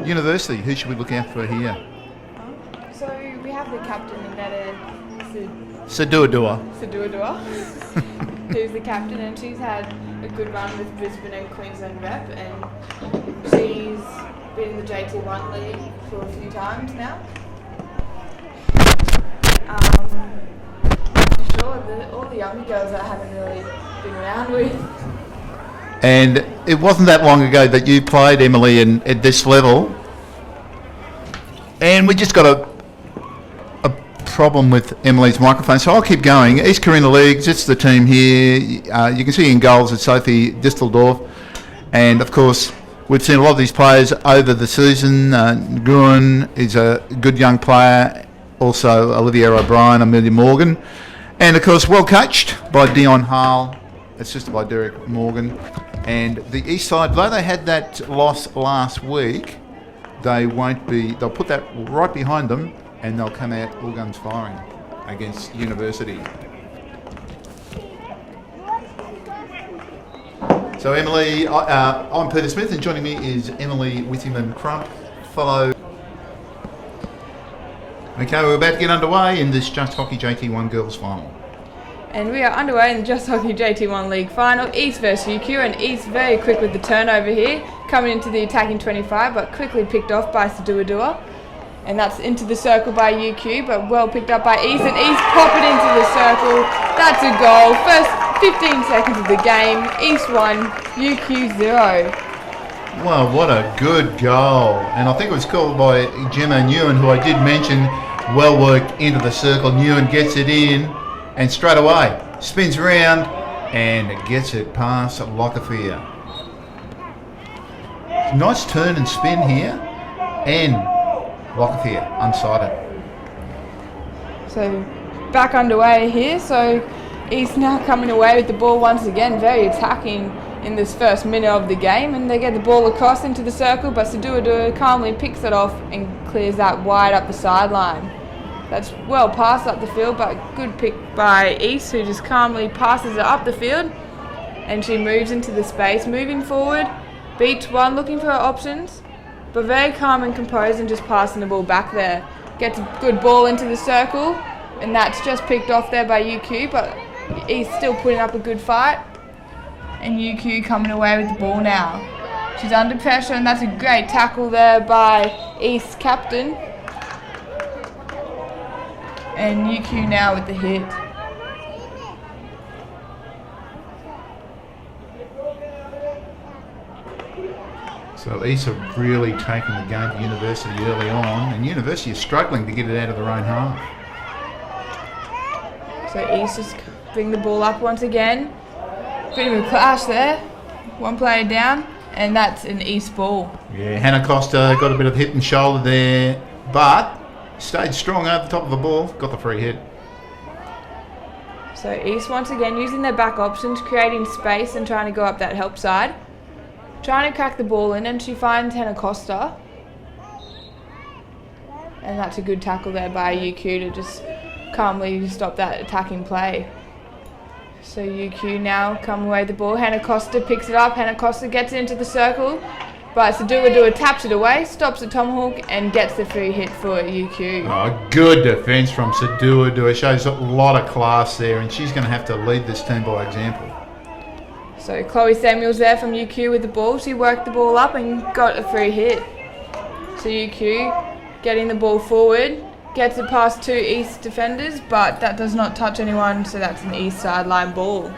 University, who should we look out for here? So we have the captain in there, Sadua, who's the captain, and she's had a good run with Brisbane and Queensland rep, and she's been in the JT1 league for a few times now. Sure, all the younger girls I haven't really been around with. And it wasn't that long ago that you played, Emily, at this level. And we just got a problem with Emily's microphone, so I'll keep going. East Carina Leagues, it's the team here. You can see in goals it's Sophie Disteldorf. And, of course, we've seen a lot of these players over the season. Nguyen is a good young player. Also, Olivia O'Brien, Amelia Morgan. And, of course, well coached by Dion Hall, assisted by Derek Morgan. And the East side, though they had that loss last week, they'll put that right behind them, and they'll come out all guns firing against University. So Emily, I'm Peter Smith, and joining me is Emily Withyman-Crump, fellow. Okay, we're about to get underway in this Just Hockey JT1 Girls Final. And we are underway in the Just Hockey JT1 League Final, East versus UQ, and East very quick with the turnover here, coming into the attacking 25, but quickly picked off by Sadua. And that's into the circle by UQ, but well picked up by East, and East pop it into the circle. That's a goal. First 15 seconds of the game, East 1, UQ 0. Well, what a good goal. And I think it was called by Gemma Nguyen, who I did mention, well worked into the circle. Nguyen gets it in, and straight away spins around and gets it past Lockefear. Nice turn and spin here, and Lockefear unsighted. So back underway here, so East now coming away with the ball once again, very attacking in this first minute of the game, and they get the ball across into the circle, but Sadua calmly picks it off and clears that wide up the sideline. That's well passed up the field, but good pick by East, who just calmly passes it up the field, and she moves into the space, moving forward, beats one, looking for her options, but very calm and composed and just passing the ball back there. Gets a good ball into the circle, and that's just picked off there by UQ, but East still putting up a good fight, and UQ coming away with the ball now. She's under pressure, and that's a great tackle there by East captain. And UQ now with the hit. So East are really taking the game to University early on, and University is struggling to get it out of their own half. So East just bring the ball up once again. Bit of a clash there. One player down, and that's an East ball. Yeah, Hannah Costa got a bit of hit and shoulder there, but stayed strong over the top of the ball, got the free hit. So East once again using their back options, creating space and trying to go up that help side. Trying to crack the ball in, and she finds Hannah Costa. And that's a good tackle there by UQ to just calmly stop that attacking play. So UQ now come away with the ball. Hannah Costa picks it up. Hannah Costa gets it into the circle. But Sadua taps it away, stops the tomahawk, and gets the free hit for UQ. Oh, good defence from Sadua. Shows a lot of class there, and she's going to have to lead this team by example. So Chloe Samuels there from UQ with the ball. She worked the ball up and got a free hit. So UQ getting the ball forward, gets it past two East defenders, but that does not touch anyone, so that's an East sideline ball.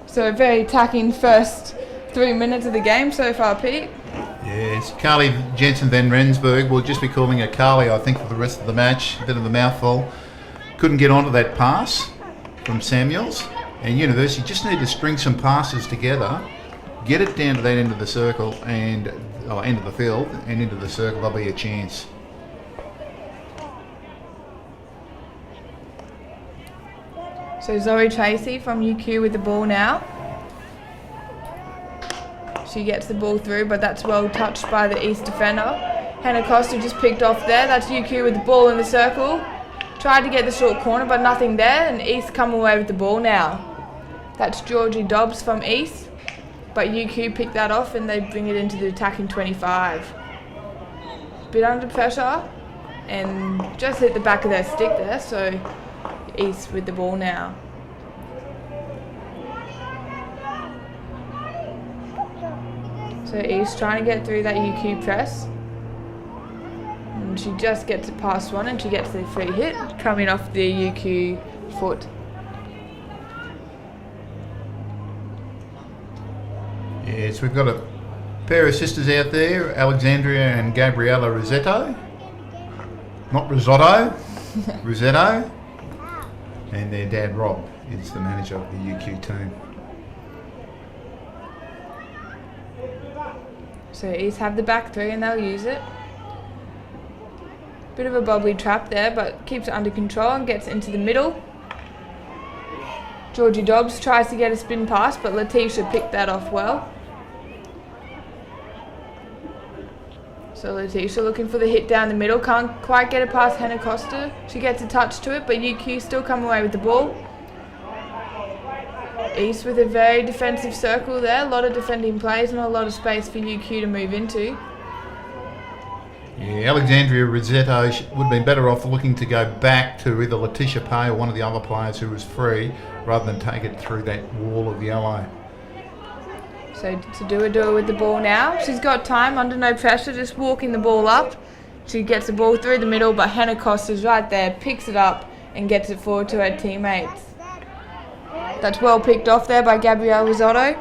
So a very attacking first 3 minutes of the game so far, Pete. Yes, Carly Jensen Van Rensburg, we'll just be calling her Carly, I think, for the rest of the match. A bit of a mouthful. Couldn't get onto that pass from Samuels. And University just need to string some passes together, get it down to that end of the circle and end of the field and into the circle. There'll be a chance. So Zoe Tracy from UQ with the ball now. She gets the ball through, but that's well touched by the East defender. Hannah Costa just picked off there. That's UQ with the ball in the circle. Tried to get the short corner, but nothing there, and East come away with the ball now. That's Georgie Dobbs from East. but UQ pick that off and they bring it into the attacking 25. Bit under pressure and just hit the back of their stick there, so East with the ball now. So East trying to get through that UQ press. And she just gets it past one and she gets the free hit coming off the UQ foot. Yes, we've got a pair of sisters out there, Alexandria and Gabriella Rosetto. Not Risotto, Rosetto. And their dad, Rob, is the manager of the UQ team. So East have the back three and they'll use it. Bit of a bubbly trap there, but keeps it under control and gets into the middle. Georgie Dobbs tries to get a spin pass, but Letitia picked that off well. So Letitia looking for the hit down the middle, can't quite get it past Hannah Costa. She gets a touch to it, but UQ still come away with the ball. East with a very defensive circle there, a lot of defending plays and a lot of space for UQ to move into. Yeah, Alexandria Rosetto would have been better off looking to go back to either Letitia Pay or one of the other players who was free, rather than take it through that wall of yellow. So to do it with the ball now. She's got time, under no pressure, just walking the ball up. She gets the ball through the middle, but Hannah Costa's right there, picks it up and gets it forward to her teammates. That's well picked off there by Gabrielle Risotto.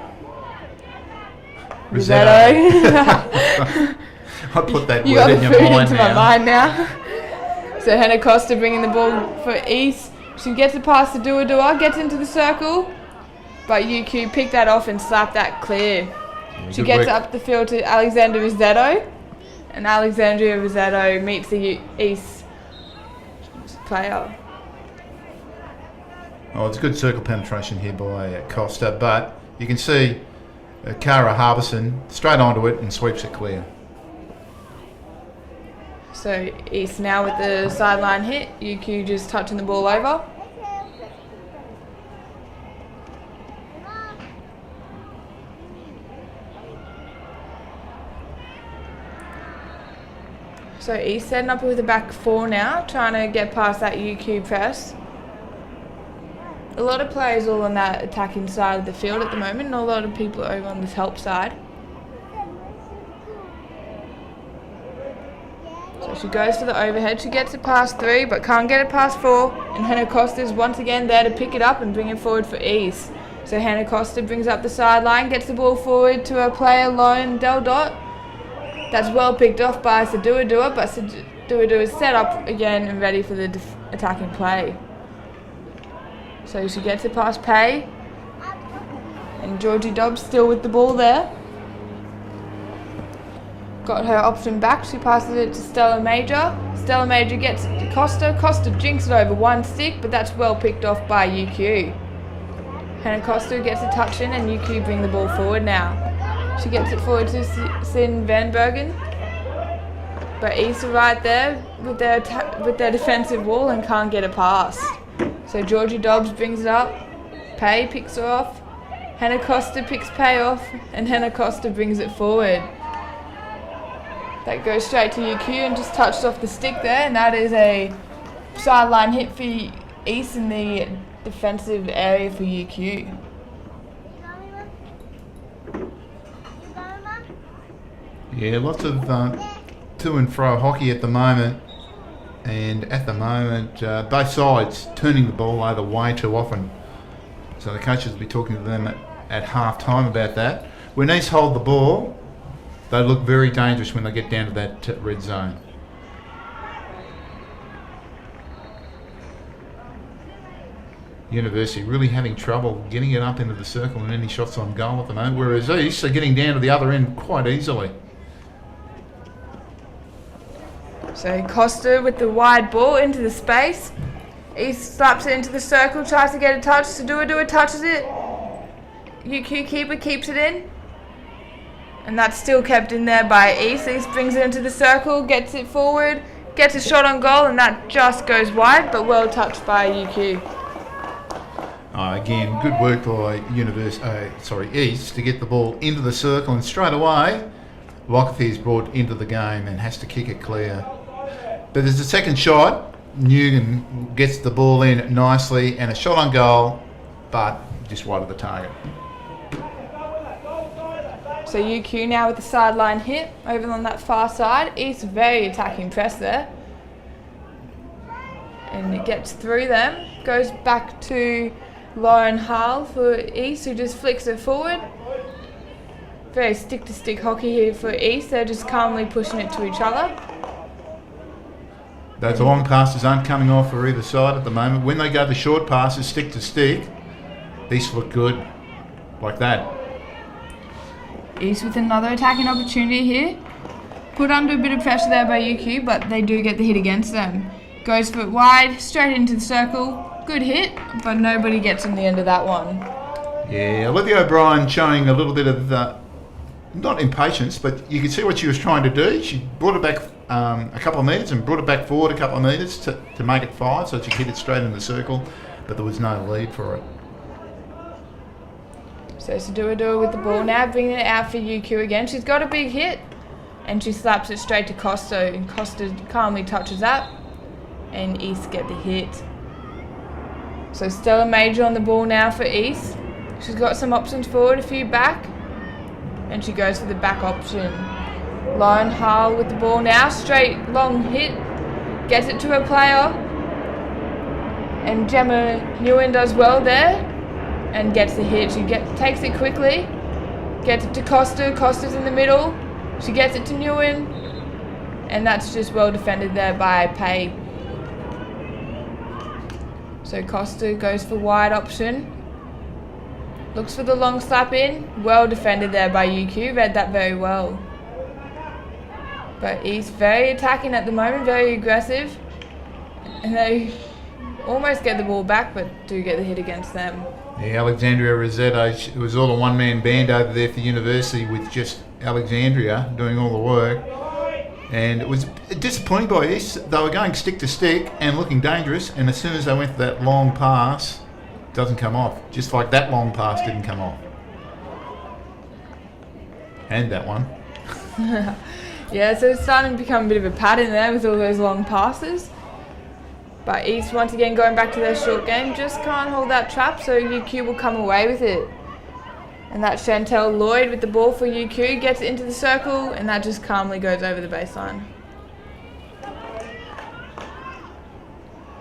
I put that you word got in the your food mind into now. my mind now. So Hannah Costa bringing the ball for East. She gets it past the Dua, gets into the circle, but UQ picked that off and slapped that clear. Yeah, She gets up the field to Alexandria Rosetto, and Alexandria Rosetto meets the East player. Oh, it's good circle penetration here by Costa, but you can see Cara Harbison straight onto it and sweeps it clear. So East now with the sideline hit, UQ just touching the ball over. So East setting up with a back four now, trying to get past that UQ press. A lot of players all on that attacking side of the field at the moment, and a lot of people over on this help side. So she goes for the overhead, she gets it past three, but can't get it past four, and Hannah Costa's once again there to pick it up and bring it forward for East. So Hannah Costa brings up the sideline, gets the ball forward to her player, Lauren Del Dot. That's well picked off by Sadua, but Sadua is set up again and ready for the attacking play. So she gets it past Pay, and Georgie Dobbs still with the ball there. Got her option back, she passes it to Stella Major. Stella Major gets it to Costa. Costa jinks it over one stick, but that's well picked off by UQ. Hannah Costa gets a touch in and UQ bring the ball forward now. She gets it forward to Sin Van Bergen. But East are right there with their defensive wall and can't get it past. So Georgie Dobbs brings it up. Pay picks her off. Hannah Costa picks Pay off, and Hannah Costa brings it forward. That goes straight to UQ and just touched off the stick there, and that is a sideline hit for East in the defensive area for UQ. Yeah, lots of to and fro hockey at the moment, and at the moment both sides turning the ball over way too often. So the coaches will be talking to them at half time about that. When East hold the ball, they look very dangerous when they get down to that red zone. University really having trouble getting it up into the circle and any shots on goal at the moment, whereas East are getting down to the other end quite easily. So Costa with the wide ball into the space. East slaps it into the circle, tries to get a touch. Sadua touches it. UQ keeper keeps it in. And that's still kept in there by East. East brings it into the circle, gets it forward, gets a shot on goal, and that just goes wide, but well touched by UQ. Again, good work by East to get the ball into the circle, and straight away Lockathy is brought into the game and has to kick it clear. But there's a second shot. Newton gets the ball in nicely and a shot on goal, but just wide of the target. So UQ now with the sideline hit over on that far side. East very attacking press there. And it gets through them. Goes back to Lauren Hall for East, who just flicks it forward. Very stick-to-stick hockey here for East. They're just calmly pushing it to each other. Those long passes aren't coming off for either side at the moment. When they go the short passes, stick-to-stick, East look good, like that. East with another attacking opportunity here. Put under a bit of pressure there by UQ, but they do get the hit against them. Goes for it wide, straight into the circle. Good hit, but nobody gets in the end of that one. Yeah, Olivia O'Brien showing a little bit of, not impatience, but you can see what she was trying to do. She brought it back a couple of metres and brought it back forward a couple of metres to make it 5, so she hit it straight in the circle, but there was no lead for it. So Sadua with the ball now, bringing it out for UQ again. She's got a big hit, and she slaps it straight to Costa, and Costa calmly touches that, and East get the hit. So Stella Major on the ball now for East. She's got some options forward, a few back, and she goes for the back option. Lauren Hall with the ball now, straight long hit, gets it to her player, and Gemma Nguyen does well there and gets the hit. She takes it quickly, gets it to Costa. Costa's in the middle. She gets it to Nguyen, and that's just well defended there by Pay. So Costa goes for wide option. Looks for the long slap in. Well defended there by UQ. Read that very well. But East very attacking at the moment, very aggressive. And they almost get the ball back, but do get the hit against them. Yeah, Alexandria Rossetto, it was all a one-man band over there for University with just Alexandria doing all the work. And it was disappointing by East. They were going stick to stick and looking dangerous, and as soon as they went for that long pass, it doesn't come off. Just like that long pass didn't come off. And that one. Yeah, so it's starting to become a bit of a pattern there with all those long passes. But East once again going back to their short game, just can't hold that trap, so UQ will come away with it. And that's Chantel Lloyd with the ball for UQ, gets it into the circle, and that just calmly goes over the baseline.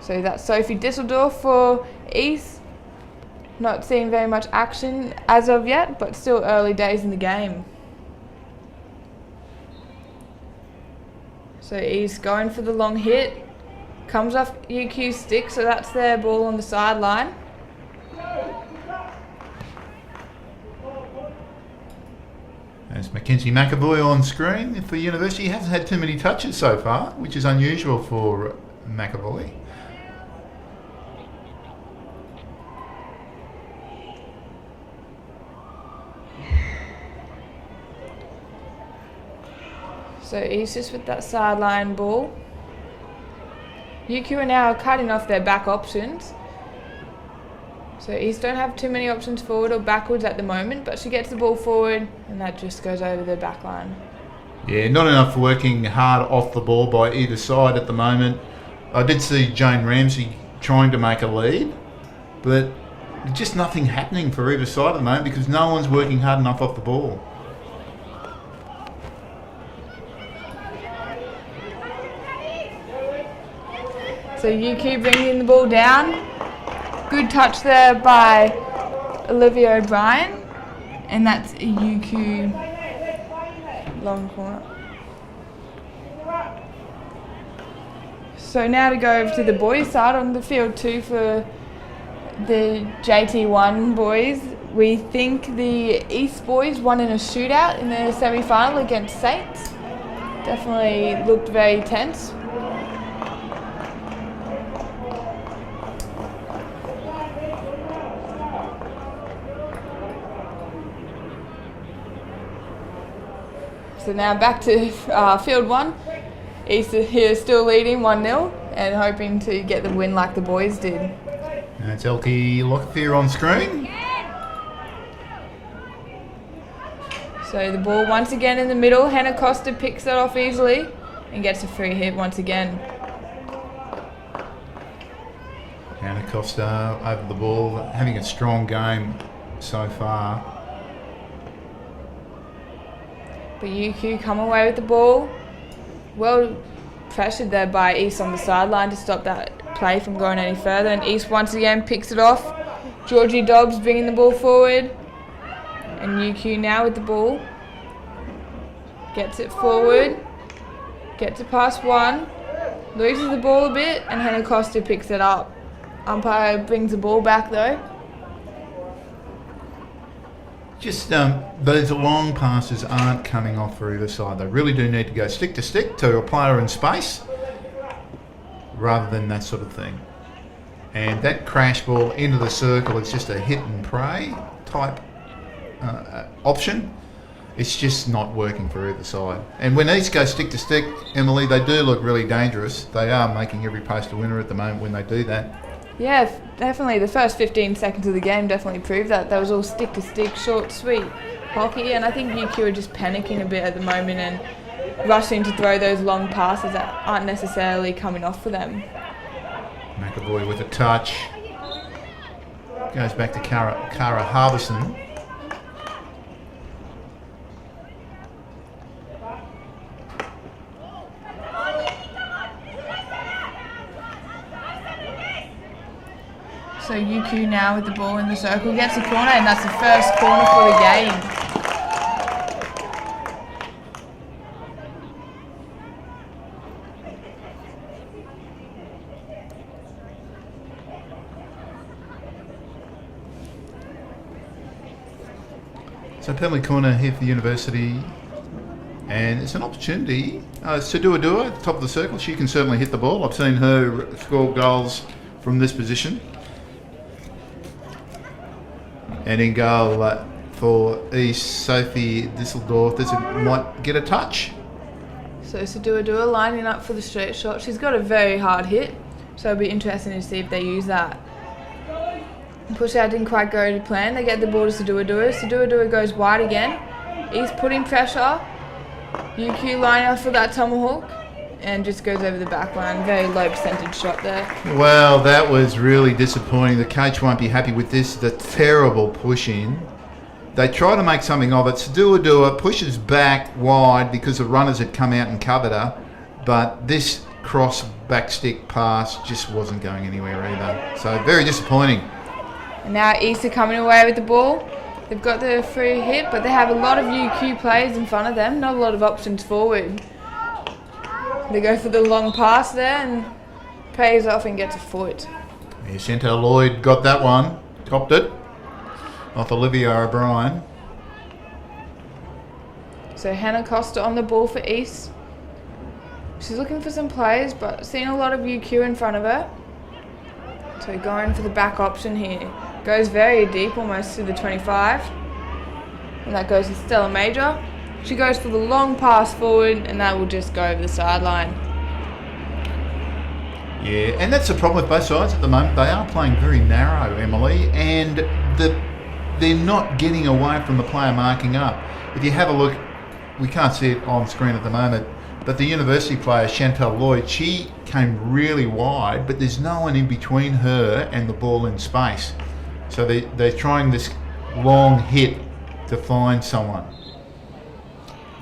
So that's Sophie Disseldorf for East. Not seeing very much action as of yet, but still early days in the game. So East going for the long hit. Comes off UQ's stick, so that's their ball on the sideline. There's Mackenzie McAvoy on screen for University. He hasn't had too many touches so far, which is unusual for McAvoy. So East just with that sideline ball. UQ are now cutting off their back options. So East don't have too many options forward or backwards at the moment, but she gets the ball forward and that just goes over the back line. Yeah, not enough working hard off the ball by either side at the moment. I did see Jane Ramsey trying to make a lead, but just nothing happening for either side at the moment because no one's working hard enough off the ball. So UQ bringing the ball down. Good touch there by Olivia O'Brien. And that's a UQ long corner. So now to go over to the boys side on the field 2 for the JT1 boys. We think the East boys won in a shootout in the semi-final against Saints. Definitely looked very tense. So now back to field 1. East here still leading 1-0 and hoping to get the win like the boys did. That's Elkie Lockefear on screen. So the ball once again in the middle. Hannah Costa picks it off easily and gets a free hit once again. Hannah Costa over the ball, having a strong game so far. But UQ come away with the ball. Well pressured there by East on the sideline to stop that play from going any further. And East once again picks it off. Georgie Dobbs bringing the ball forward. And UQ now with the ball. Gets it forward. Gets it past one. Loses the ball a bit and Hannah Costa picks it up. Umpire brings the ball back though. Just those long passes aren't coming off for either side. They really do need to go stick to stick to a player in space rather than that sort of thing. And that crash ball into the circle is just a hit and pray type option. It's just not working for either side. And when East go stick to stick, Emily, they do look really dangerous. They are making every post a winner at the moment when they do that. Yeah, definitely. The first 15 seconds of the game definitely proved that. That was all stick to stick, short, sweet hockey. And I think UQ are just panicking a bit at the moment and rushing to throw those long passes that aren't necessarily coming off for them. McAvoy with a touch. Goes back to Cara Harbison. So UQ now with the ball in the circle gets a corner, and that's the first corner for the game. So penalty corner here for the University, and it's an opportunity. Sadua at the top of the circle, she can certainly hit the ball. I've seen her score goals from this position. And in goal for East, Sophie Disseldorf. This might get a touch. So Sadua lining up for the straight shot. She's got a very hard hit, so it'll be interesting to see if they use that. Push out didn't quite go to plan. They get the ball to Sadua. Sadua goes wide again. East putting pressure. UQ lining up for that tomahawk and just goes over the back line. Very low percentage shot there. Well, that was really disappointing. The coach won't be happy with this. The terrible push in. They try to make something of it. Sadua pushes back wide because the runners had come out and covered her, but this cross back stick pass just wasn't going anywhere either. So very disappointing. And now East are coming away with the ball. They've got the free hit, but they have a lot of UQ players in front of them, not a lot of options forward. They go for the long pass there and pays off and gets a foot. Yeah, Chantal Lloyd got that one, copped it off Olivia O'Brien. So Hannah Costa on the ball for East. She's looking for some players, but seeing a lot of UQ in front of her. So going for the back option here. Goes very deep, almost to the 25. And that goes to Stella Major. She goes for the long pass forward, and that will just go over the sideline. Yeah, and that's the problem with both sides at the moment. They are playing very narrow, Emily, and they're not getting away from the player marking up. If you have a look, we can't see it on screen at the moment, but the University player, Chantal Lloyd, she came really wide, but there's no one in between her and the ball in space. So they're trying this long hit to find someone.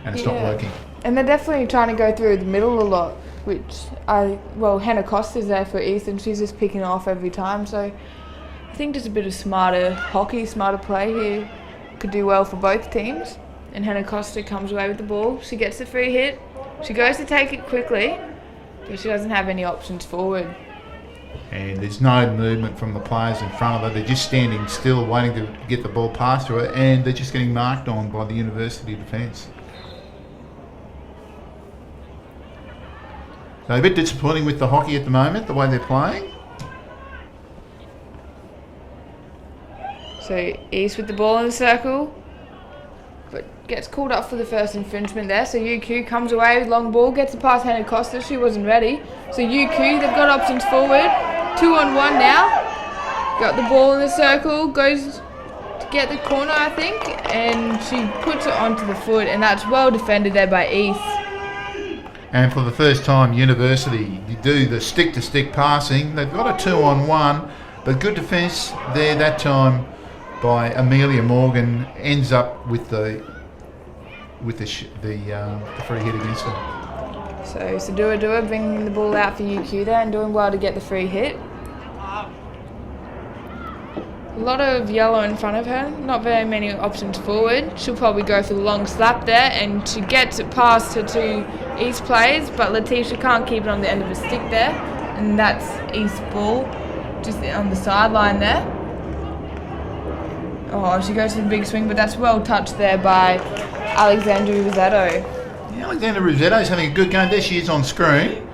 And it's not working. And they're definitely trying to go through the middle a lot, which Hannah Costa's there for East and she's just picking off every time. So I think just a bit of smarter hockey, smarter play here could do well for both teams. And Hannah Costa comes away with the ball. She gets the free hit. She goes to take it quickly, but she doesn't have any options forward. And there's no movement from the players in front of her. They're just standing still, waiting to get the ball past her, and they're just getting marked on by the University defence. So a bit disappointing with the hockey at the moment, the way they're playing. So East with the ball in the circle, but gets called up for the first infringement there. So UQ comes away with long ball, gets it past Hannah Costa. She wasn't ready. So UQ, they've got options forward. 2-on-1 now. Got the ball in the circle, goes to get the corner, I think, and she puts it onto the foot, and that's well defended there by East. And for the first time, University do the stick-to-stick passing. They've got a 2-on-1, but good defence there that time by Amelia Morgan, ends up with the free hit against them. So Sadua bringing the ball out for UQ there and doing well to get the free hit. A lot of yellow in front of her, not very many options forward. She'll probably go for the long slap there, and she gets it past her two East players, but Letitia can't keep it on the end of a stick there, and that's East ball just on the sideline there. Oh, she goes for the big swing, but that's well touched there by Alexandra Rossetto. Yeah, Alexandra Rossetto's having a good game. There she is on screen.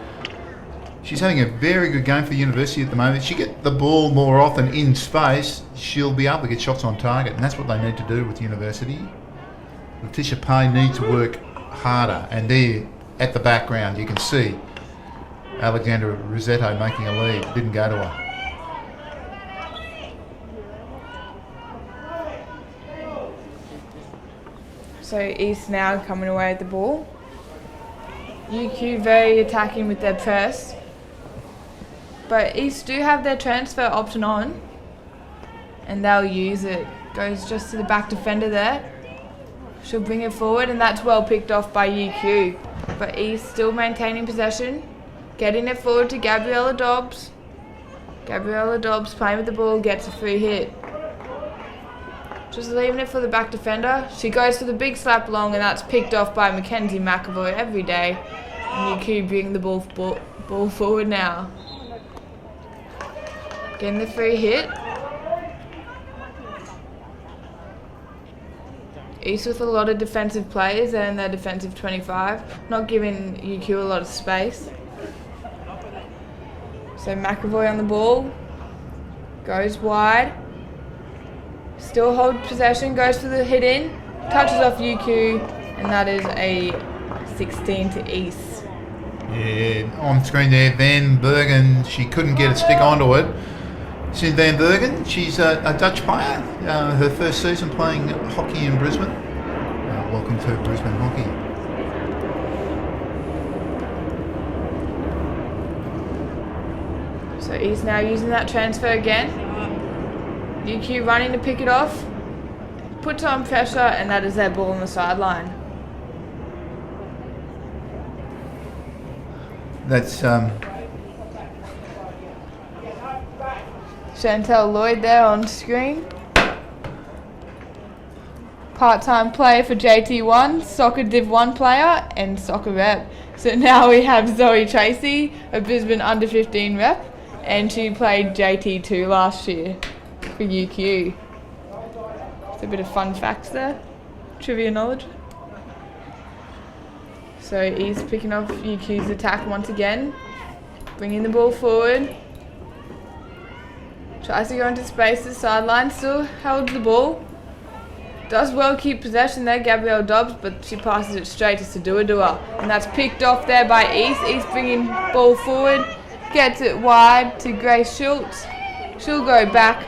She's having a very good game for University at the moment. She get the ball more often in space, she'll be able to get shots on target, and that's what they need to do with University. Letitia Pay needs to work harder, and there at the background you can see Alexandra Rossetto making a lead. Didn't go to her. So East now coming away with the ball. UQ very attacking with their press. But East do have their transfer option on, and they'll use it. Goes just to the back defender there. She'll bring it forward, and that's well picked off by UQ. But East still maintaining possession, getting it forward to Gabriella Dobbs. Gabriella Dobbs playing with the ball, gets a free hit. Just leaving it for the back defender. She goes for the big slap long, and that's picked off by Mackenzie McAvoy every day. And UQ bring the ball forward now. Getting the free hit. East with a lot of defensive players and their defensive 25, not giving UQ a lot of space. So McAvoy on the ball, goes wide, still holds possession, goes for the hit in, touches off UQ, and that is a 16 to East. Yeah, on screen there, Van Bergen, she couldn't get a stick onto it. Since Van Bergen, she's a Dutch player, her first season playing hockey in Brisbane. Welcome to Brisbane Hockey. So East now using that transfer again. UQ running to pick it off, puts on pressure, and that is their ball on the sideline. That's Chantel Lloyd there on screen. Part-time player for JT1, soccer Div 1 player, and soccer rep. So now we have Zoe Tracy, a Brisbane under-15 rep, and she played JT2 last year for UQ. It's a bit of fun facts there, trivia knowledge. So he's picking off UQ's attack once again, bringing the ball forward. Tries to go into space to the sideline, still holds the ball. Does well keep possession there, Gabrielle Dobbs, but she passes it straight to Sadua. And that's picked off there by East. East bringing ball forward, gets it wide to Grace Schultz. She'll go back.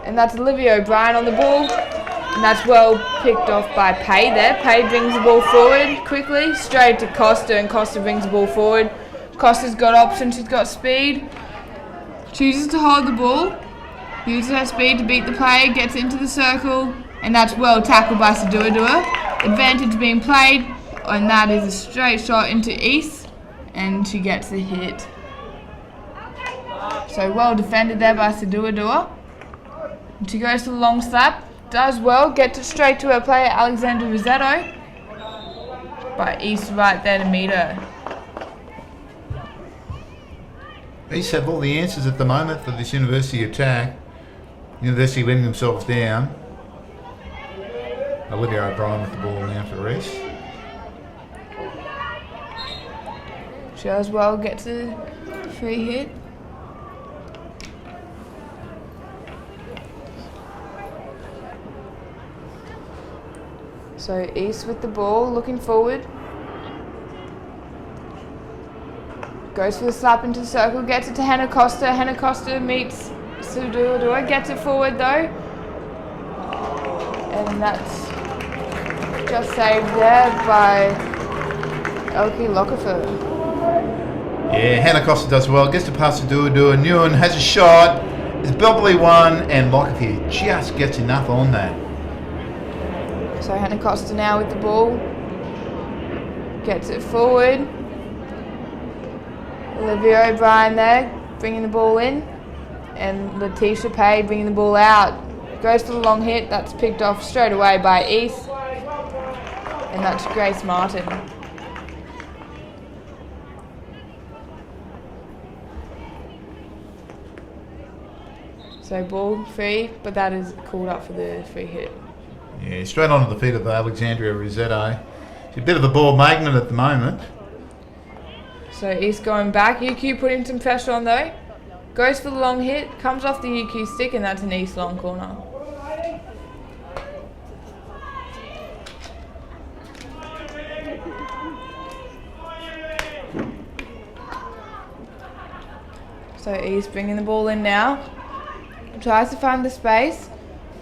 And that's Olivia O'Brien on the ball. And that's well picked off by Pay there. Pay brings the ball forward quickly, straight to Costa, and Costa brings the ball forward. Costa's got options, she's got speed. Chooses to hold the ball, uses her speed to beat the player, gets into the circle, and that's well tackled by Sadua. Advantage being played, and that is a straight shot into East, and she gets the hit. So well defended there by Sadua. She goes to the long slap, does well, gets it straight to her player Alexandra Rossetto, but East right there to meet her. East have all the answers at the moment for this University attack. University letting themselves down. Olivia O'Brien with the ball now for East. She as well gets a free hit. So East with the ball, looking forward. Goes for the slap into the circle, gets it to Hannah Costa. Hannah Costa meets Sudua gets it forward though. And that's just saved there by Elkie Lockerfer. Yeah, Hannah Costa does well. Gets to pass to Duadua. Nguyen has a shot. It's Bobley one, and Lockerfer just gets enough on that. So Hannah Costa now with the ball. Gets it forward. Olivia O'Brien there, bringing the ball in. And Letitia Pay bringing the ball out. Goes for the long hit. That's picked off straight away by East. And that's Grace Martin. So ball free, but that is called up for the free hit. Yeah, straight onto the feet of Alexandria Rossetto. She's a bit of a ball magnet at the moment. So East going back. UQ putting some pressure on though. Goes for the long hit, comes off the UQ stick, and that's an East long corner. So East bringing the ball in now. Tries to find the space,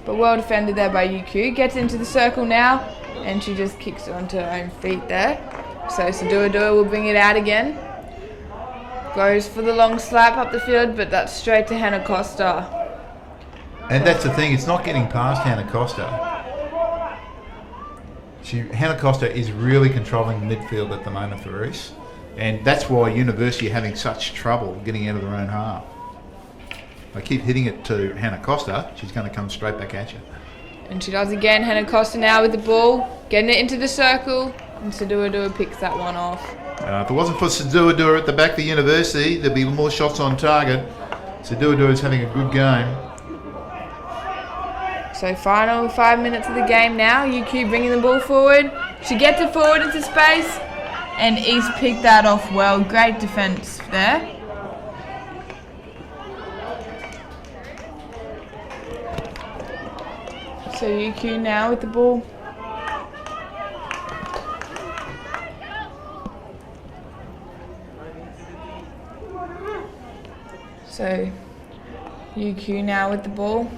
but well defended there by UQ. Gets into the circle now, and she just kicks it onto her own feet there. So Sadua will bring it out again. Goes for the long slap up the field, but that's straight to Hannah Costa. And that's the thing, it's not getting past Hannah Costa. Hannah Costa is really controlling the midfield at the moment for East. And that's why University are having such trouble getting out of their own half. I keep hitting it to Hannah Costa, she's going to come straight back at you. And she does again. Hannah Costa now with the ball, getting it into the circle, and Sadua picks that one off. If it wasn't for Sadua at the back of the University, there'd be more shots on target. Sadua is having a good game. So final 5 minutes of the game now. UQ bringing the ball forward. She gets it forward into space, and East picked that off well. Great defence there. So UQ now with the ball. So UQ now with the ball.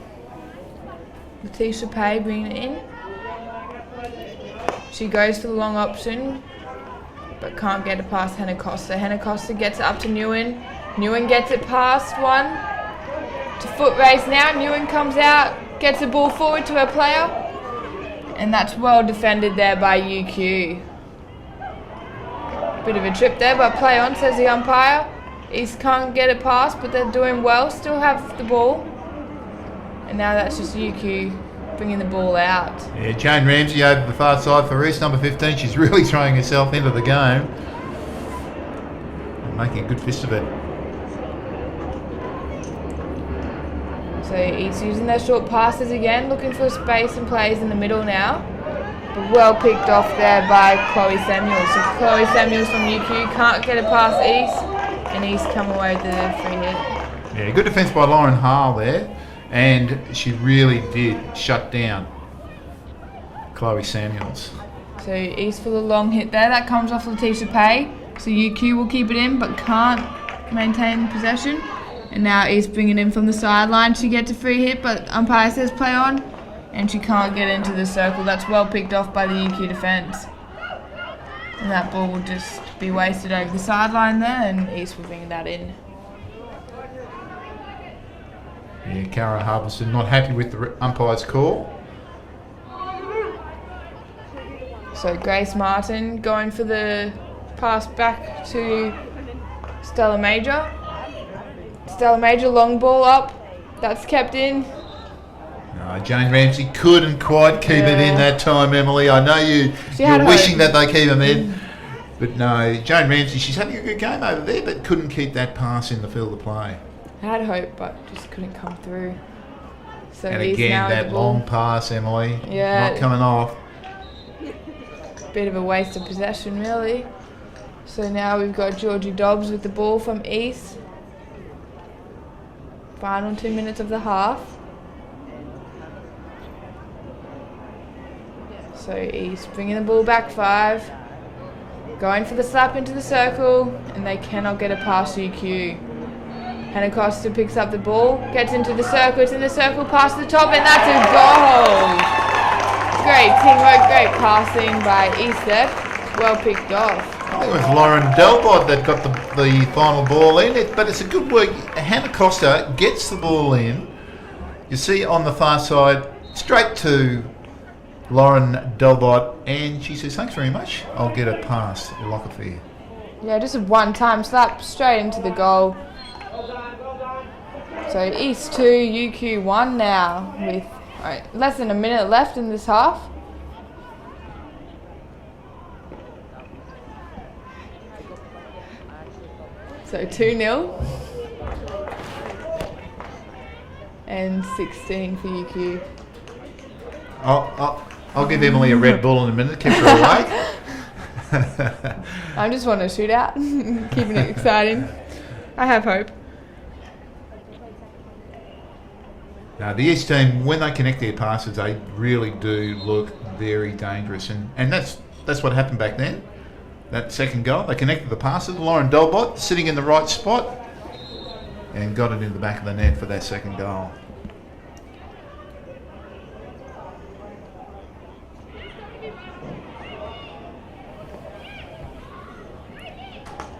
Letitia Pay bringing it in. She goes for the long option, but can't get it past Hannah Costa. Hannah Costa gets it up to Nguyen. Nguyen gets it past one. To foot race now. Nguyen comes out, gets the ball forward to her player, and that's well defended there by UQ. Bit of a trip there, but play on, says the umpire. East can't get it past, but they're doing well, still have the ball. And now that's just UQ bringing the ball out. Yeah, Jane Ramsey over the far side for East, number 15. She's really throwing herself into the game. And making a good fist of it. So East using their short passes again, looking for space and plays in the middle now. But well picked off there by Chloe Samuels. So Chloe Samuels from UQ can't get it past East, and East come away with the free hit. Yeah, good defence by Lauren Hall there, and she really did shut down Chloe Samuels. So East for the long hit there, that comes off Letitia Pay. So UQ will keep it in, but can't maintain possession. And now East bringing in from the sideline. She gets a free hit, but umpire says play on, and she can't get into the circle. That's well picked off by the UQ defence. And that ball will just be wasted over the sideline there, and East will bring that in. Yeah, Cara Harbison not happy with the umpire's call. So Grace Martin going for the pass back to Stella Major. Stella Major, long ball up. That's kept in. Jane Ramsey couldn't quite keep it in that time, Emily. I know you're wishing that they keep them in. But no, Jane Ramsey, she's having a good game over there, but couldn't keep that pass in the field of play. I had hope, but just couldn't come through. So and again, that long pass, Emily, not coming off. Bit of a waste of possession, really. So now we've got Georgie Dobbs with the ball from East. Final 2 minutes of the half. So East bringing the ball back 5. Going for the slap into the circle, and they cannot get it past UQ. Hannah Costa picks up the ball, gets into the circle, it's in the circle, past the top, and that's a goal! Great teamwork, great passing by East there. Well picked off. I think it was Lauren Delbod that got the final ball in, but it's a good work. Hannah Costa gets the ball in. You see on the far side, straight to Lauren Delbot, and she says, "Thanks very much. I'll get it past Lockefear." Yeah, just a one-time slap straight into the goal. So East 2, UQ 1 now with less than a minute left in this half. So 2-0 and 16 for UQ. I'll give Emily a Red Bull in a minute, keep her awake. I just want a shootout, keeping it exciting. I have hope. Now, the East team, when they connect their passes, they really do look very dangerous, and that's what happened back then. That second goal, they connected the passes. Lauren Delbot sitting in the right spot and got it in the back of the net for that second goal.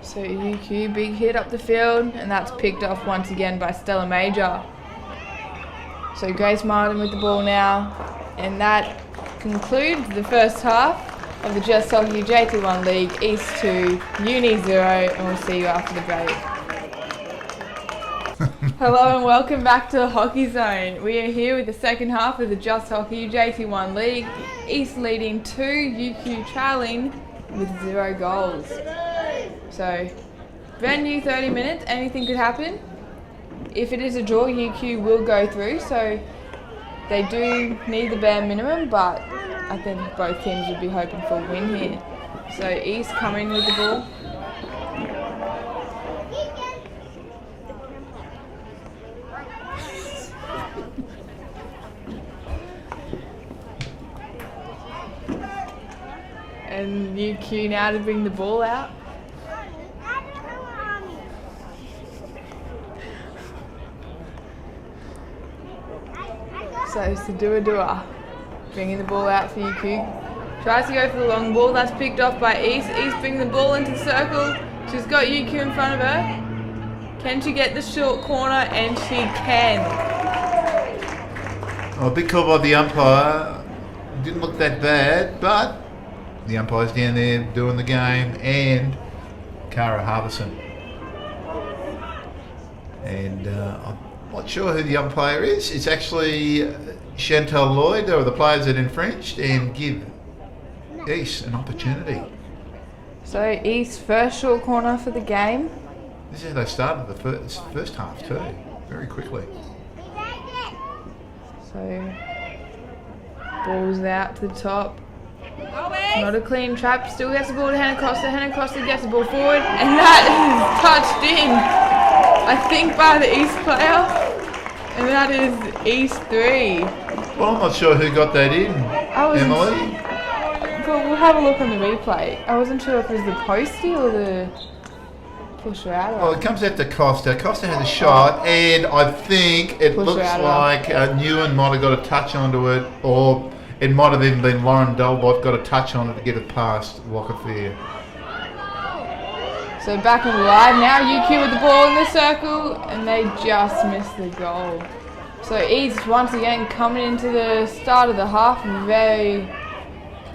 So UQ, big hit up the field, and that's picked off once again by Stella Major. So Grace Martin with the ball now, and that concludes the first half of the Just Hockey JT1 League, East 2, Uni 0, and we'll see you after the break. Hello and welcome back to Hockey Zone. We are here with the second half of the Just Hockey JT1 League, East leading 2, UQ trailing with 0 goals. So, brand new 30 minutes, anything could happen. If it is a draw, UQ will go through, so they do need the bare minimum, but I think both teams would be hoping for a win here. So East coming with the ball. And UQ now to bring the ball out. So it's the Dua, bringing the ball out for UQ. Tries to go for the long ball, that's picked off by East. East bringing the ball into the circle. She's got UQ in front of her. Can she get the short corner? And she can. Oh, a big call by the umpire. Didn't look that bad, but the umpire's down there doing the game, and Cara Harbison. And I'm not sure who the umpire is. It's actually Chantal Lloyd, or the players that infringed, and give East an opportunity. So East first short corner for the game. This is how they started the first half too, very quickly. So ball's out to the top. Not a clean trap, still gets the ball to Hannah Costa. Hannah Costa gets the ball forward, and that is touched in, I think, by the East player. And that is East 3. Well, I'm not sure who got that in, Emily. But we'll have a look on the replay. I wasn't sure if it was the postie or the pusher out. Well, it comes out to Costa. Costa has a shot, and I think it looks like Newen might have got a touch onto it, or it might have even been Lauren Delbot got a touch on it to get it past Lockefear. So back on live now, UQ with the ball in the circle, and they just missed the goal. So East once again coming into the start of the half very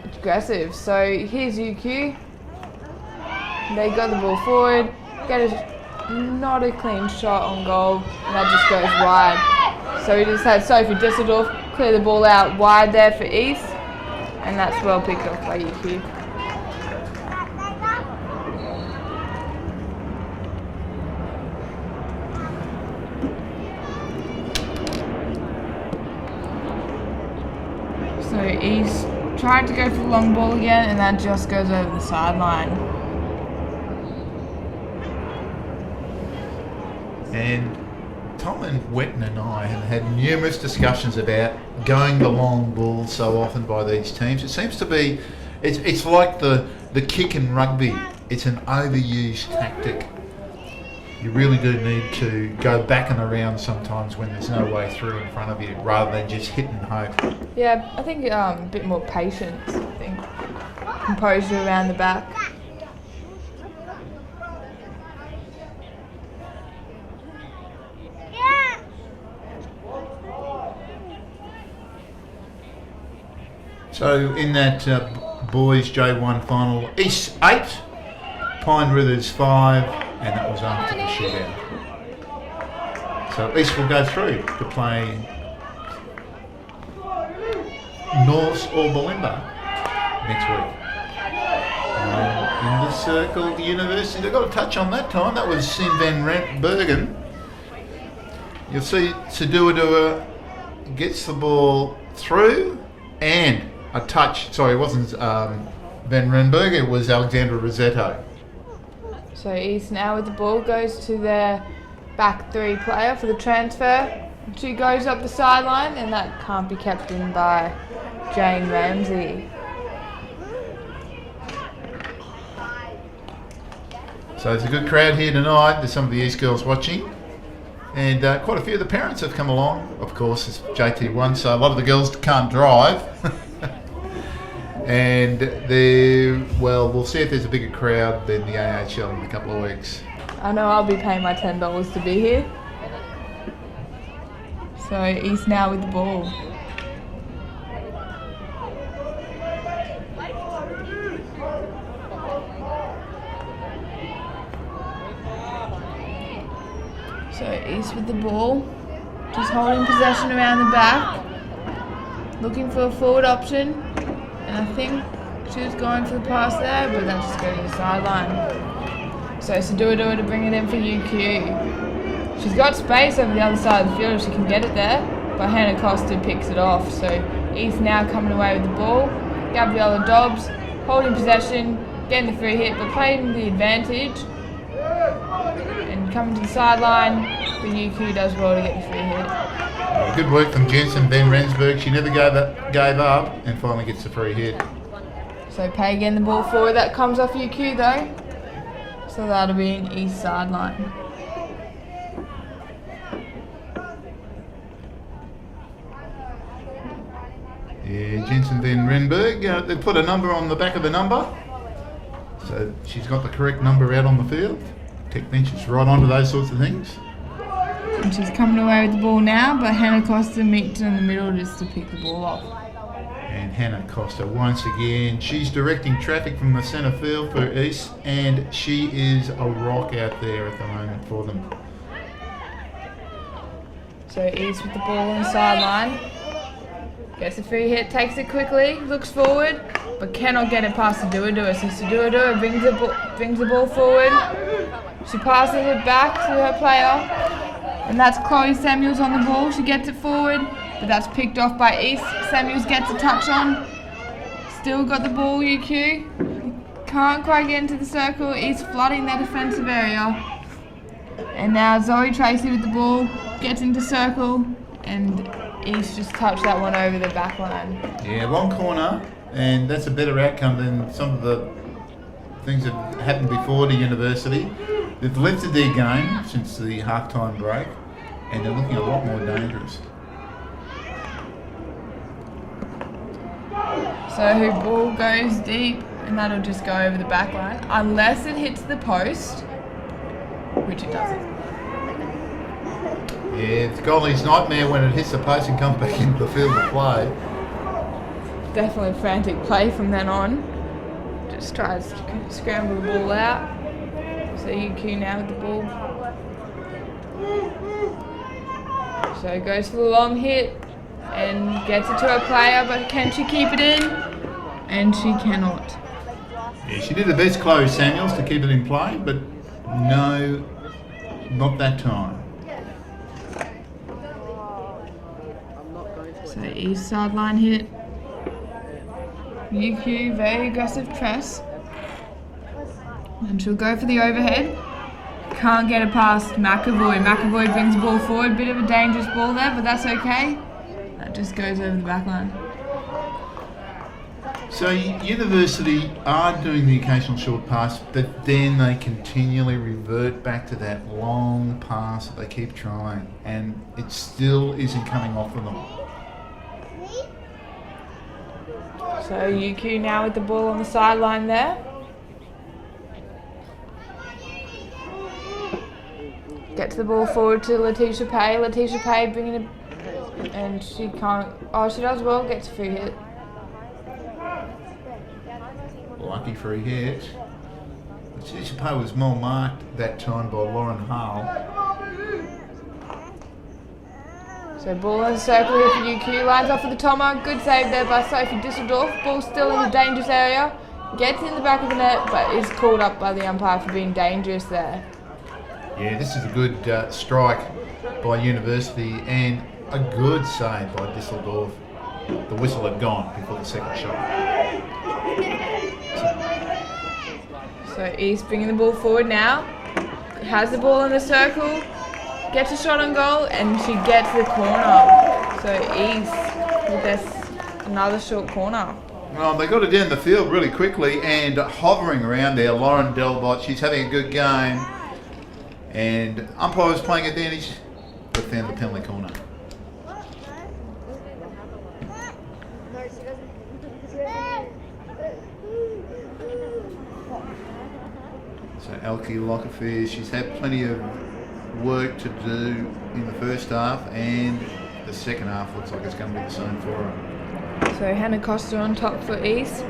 aggressive. So here's UQ. They got the ball forward, not a clean shot on goal, and that just goes wide. So we just had Sophie Düsseldorf clear the ball out wide there for East, and that's well picked off by UQ. So East tried to go for the long ball again, and that just goes over the sideline. And Tom and Wetton and I have had numerous discussions about going the long ball so often by these teams. It seems to be, it's like the kick in rugby. It's an overused tactic. you really do need to go back and around sometimes when there's no way through in front of you, rather than just hit and hope. Yeah, I think a bit more patience, I think. Composure around the back. So in that boys J1 final, East 8, Pine Rivers 5, and that was after the shootout. So East will go through to play Norths or Bulimba next week. In the circle, the University, they got a touch on that time. That was Sim van Bergen. You'll see Saduadua gets the ball through and a touch. Sorry, it wasn't Van Renberg, it was Alexandra Rossetto. So East now with the ball goes to their back 3 player for the transfer. She goes up the sideline and that can't be kept in by Jane Ramsey. So it's a good crowd here tonight. There's some of the East girls watching. And quite a few of the parents have come along. Of course, it's JT1, so a lot of the girls can't drive. And we'll see if there's a bigger crowd than the AHL in a couple of weeks. I know I'll be paying my $10 to be here. So East now with the ball. So East with the ball, just holding possession around the back, looking for a forward option, and I think she was going for the pass there, but that just goes to the sideline. So Saduadua to bring it in for UQ. She's got space over the other side of the field if she can get it there, but Hannah Costa picks it off. So East now coming away with the ball. Gabriella Dobbs holding possession, getting the free hit, but playing the advantage. And coming to the sideline, the UQ does well to get the free hit. Good work from Jensen Van Rensburg. She never gave up and finally gets the free hit. So Pay again the ball forward. That comes off UQ though. So that'll be an East sideline. Yeah, Jensen Van Renberg. They put a number on the back of the number. So she's got the correct number out on the field. Technicians right onto those sorts of things. And she's coming away with the ball now, but Hannah Costa meets in the middle just to pick the ball off. And Hannah Costa once again, she's directing traffic from the centre field for East, and she is a rock out there at the moment for them. So East with the ball on the sideline. Gets a free hit, takes it quickly, looks forward, but cannot get it past Saduadua. So Saduadua brings the ball forward. She passes it back to her player. And that's Chloe Samuels on the ball. She gets it forward, but that's picked off by East. Samuels gets a touch on. Still got the ball, UQ. Can't quite get into the circle. East flooding their defensive area. And now Zoe Tracy with the ball. Gets into circle. And East just touched that one over the back line. Yeah, long corner. And that's a better outcome than some of the things that happened before the University. They've lifted their game since the halftime break, and they're looking a lot more dangerous. So her ball goes deep, and that'll just go over the back line, unless it hits the post, which it doesn't. Yeah, it's goalie's nightmare when it hits the post and comes back into the field of play. Definitely frantic play from then on. Just tries to scramble the ball out. So UQ now with the ball. So goes for the long hit and gets it to her player, but can she keep it in? And she cannot. Yeah, she did the best, Chloe Samuels, to keep it in play, but no, not that time. So East sideline hit. UQ, very aggressive press. And she'll go for the overhead. Can't get it past McAvoy. McAvoy brings the ball forward. Bit of a dangerous ball there, but that's okay. That just goes over the back line. So University are doing the occasional short pass, but then they continually revert back to that long pass that they keep trying, and it still isn't coming off of them. So UQ now with the ball on the sideline there. Gets the ball forward to Letitia Pay. Letitia Pay bringing it, and she can't. Oh, she does well. Gets a free hit. Lucky free hit. Letitia Pay was more marked that time by Lauren Hall. So ball in the circle here for UQ. Lines off for the Toma. Good save there by Sophie Düsseldorf. Ball still in the dangerous area. Gets in the back of the net, but is called up by the umpire for being dangerous there. Yeah, this is a good strike by University and a good save by Düsseldorf. The whistle had gone before the second shot. So East bringing the ball forward now. Has the ball in the circle. Gets a shot on goal and she gets the corner. So East with this another short corner. Well, they got it down the field really quickly and hovering around there. Lauren Delbott, she's having a good game. And umpires playing advantage, but found the penalty corner. So Elke Lockefear, she's had plenty of work to do in the first half, and the second half looks like it's going to be the same for her. So Hannah Costa on top for East.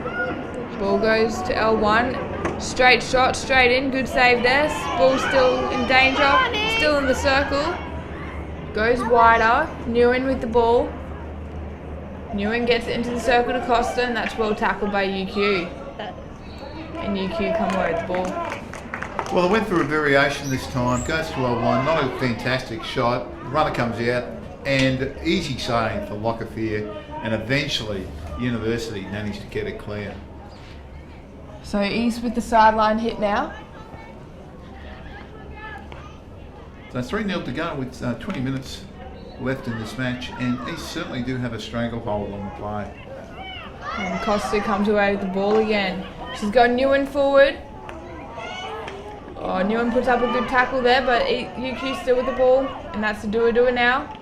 Ball goes to L1. Straight shot, straight in. Good save there. Ball still in danger. Still in the circle. Goes wider. Nguyen with the ball. Nguyen gets it into the circle to Costa, and that's well tackled by UQ. And UQ come away with the ball. Well, they went for a variation this time. Goes to L1. Not a fantastic shot. Runner comes out, and easy save for Lockefear. And eventually, University managed to get it clear. So East with the sideline hit now. So 3-0 to go with 20 minutes left in this match, and East certainly do have a stranglehold on the play. And Costa comes away with the ball again. She's got Nguyen forward. Oh, Nguyen puts up a good tackle there, but UQ still with the ball, and that's Sadua now.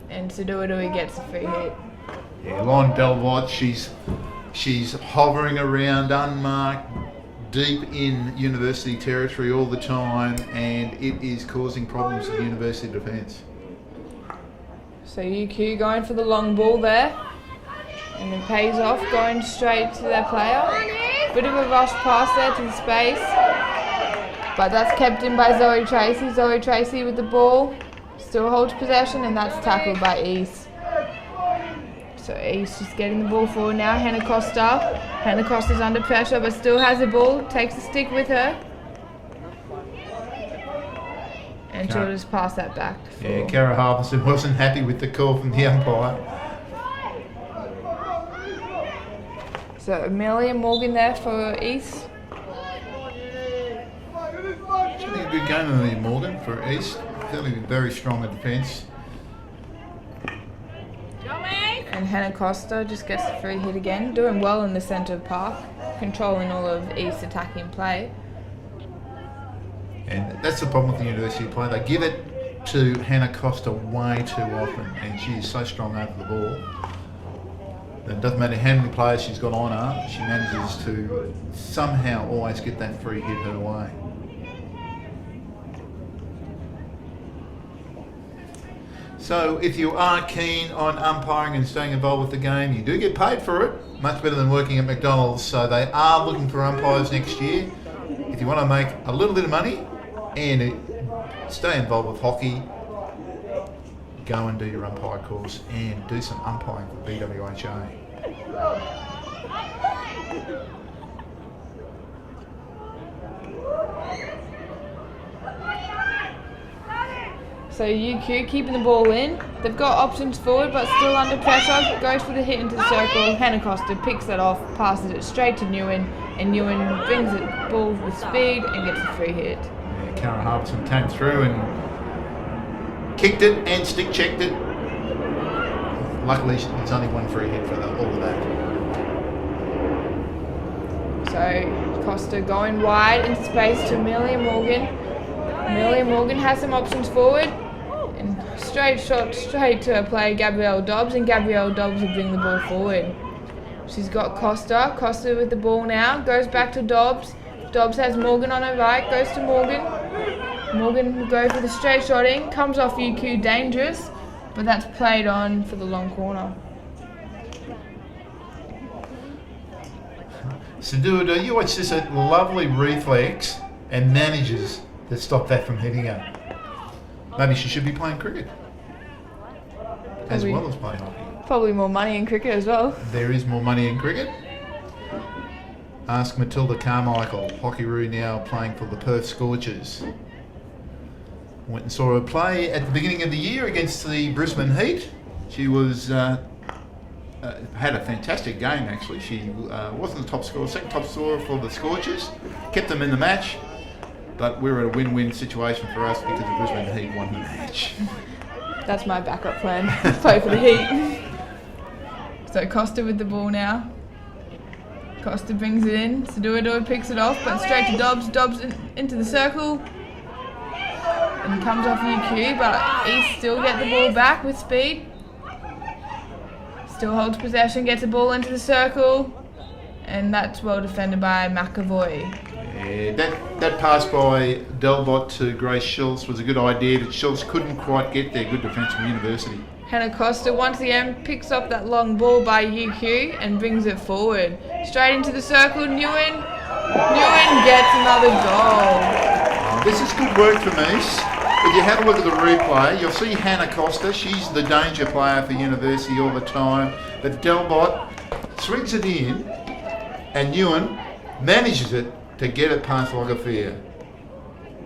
And Sadua gets a free hit. Yeah, Lauren Delvott, she's hovering around unmarked, deep in University territory all the time, and it is causing problems to the University defence. So UQ going for the long ball there, and it pays off, going straight to their player. Bit of a rush pass there to the space, but that's kept in by Zoe Tracy. Zoe Tracy with the ball, still holds possession, and that's tackled by East. So East just getting the ball forward now. Hannah Costa. Hannah Costa's under pressure, but still has the ball. Takes the stick with her. And she'll just pass that back. Yeah, Kara Harbison wasn't happy with the call from the umpire. So Amelia Morgan there for East. She's having a good game, Amelia Morgan, for East. Fairly very strong in defence. And Hannah Costa just gets the free hit again. Doing well in the centre of park. Controlling all of East attacking play. And that's the problem with the University play. They give it to Hannah Costa way too often, and she is so strong over the ball. It doesn't matter how many players she's got on her, she manages to somehow always get that free hit her way. So if you are keen on umpiring and staying involved with the game, you do get paid for it. Much better than working at McDonald's. So they are looking for umpires next year. If you want to make a little bit of money and stay involved with hockey, go and do your umpire course and do some umpiring for BWHA. So UQ keeping the ball in. They've got options forward, but still under pressure. Goes for the hit into the circle. Hannah Costa picks it off, passes it straight to Nguyen, and Nguyen brings it ball with speed and gets a free hit. Yeah, Karen Harbison came through and kicked it and stick checked it. Luckily, there's only one free hit for all of that. So Costa going wide into space to Amelia Morgan. Amelia Morgan has some options forward. And straight shot straight to play Gabrielle Dobbs, and Gabrielle Dobbs will bring the ball forward. She's got Costa. Costa with the ball now. Goes back to Dobbs. Dobbs has Morgan on her right. Goes to Morgan. Morgan will go for the straight shotting. Comes off UQ dangerous, but that's played on for the long corner. Saduda, you watch this lovely reflex and manages to stop that from hitting her. Maybe she should be playing cricket as well as playing hockey. Probably more money in cricket as well. There is more money in cricket. Ask Matilda Carmichael, Hockey-roo now playing for the Perth Scorchers. Went and saw her play at the beginning of the year against the Brisbane Heat. She was had a fantastic game actually. She wasn't the top scorer, second top scorer for the Scorchers. Kept them in the match, but we were at a win-win situation for us because the Brisbane Heat won the match. That's my backup plan. Play for the Heat. So Costa with the ball now. Costa brings it in. Saduador picks it off, but straight to Dobbs. Dobbs into the circle. And comes off UQ, but East still get the ball back with speed. Still holds possession, gets the ball into the circle. And that's well defended by McAvoy. Yeah, that pass by Delbot to Grace Schultz was a good idea, but Schultz couldn't quite get there. Good defence from University. Hannah Costa once again picks up that long ball by UQ and brings it forward. Straight into the circle, Nguyen. Nguyen gets another goal. This is good work from East. If you have a look at the replay, you'll see Hannah Costa. She's the danger player for University all the time. But Delbot swings it in, and Nguyen manages it to get it past Logafia.